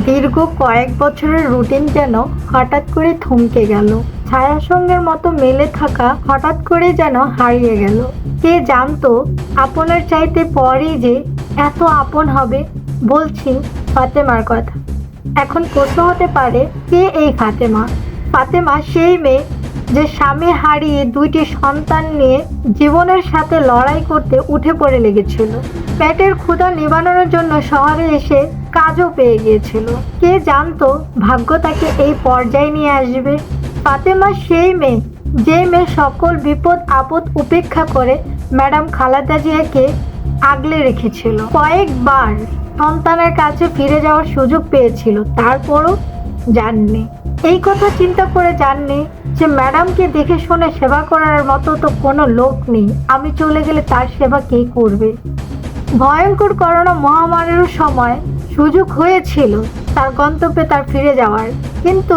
দীর্ঘ কয়েক বছরের রুটিন যেন হঠাৎ করে থমকে গেল। ছায়ার সঙ্গের মতো মেলে থাকা হঠাৎ করে যেন হারিয়ে গেল। কে জানতো আপনের চাইতে পরই যে এত আপন হবে। বলছি ফাতেমার কথা। এখন প্রশ্ন হতে পারে, কে এই ফাতেমা? ফাতেমা সেই মেয়ে যে স্বামী হারিয়ে দুইটি সন্তান নিয়ে জীবনের সাথে লড়াই করতে উঠে পড়ে লেগেছিল। পেটের ক্ষুধা নিবানোর জন্য শহরে এসে কাজও পেয়ে গিয়েছিল। কে জানতো ভাগ্য তাকে এই পর্যায়ে নিয়ে আসবে। ফাতেমা সেই মেয়ে যে মেয়ে সকল বিপদ আপদ উপেক্ষা করে ম্যাডাম খালেদা জিয়াকে আগলে রেখেছিল। কয়েকবার সন্তানের কাছে ফিরে যাওয়ার সুযোগ পেয়েছিল, তারপরও যাননি। এই কথা চিন্তা করে যাননি যে ম্যাডামকে দেখে শুনে সেবা করার মতো তো কোনো লোক নেই, আমি চলে গেলে তার সেবা কে করবে। ভয়ঙ্কর করোনা মহামারীর সময় সুযোগ হয়েছিল তার গন্তব্যে তার ফিরে যাওয়ার, কিন্তু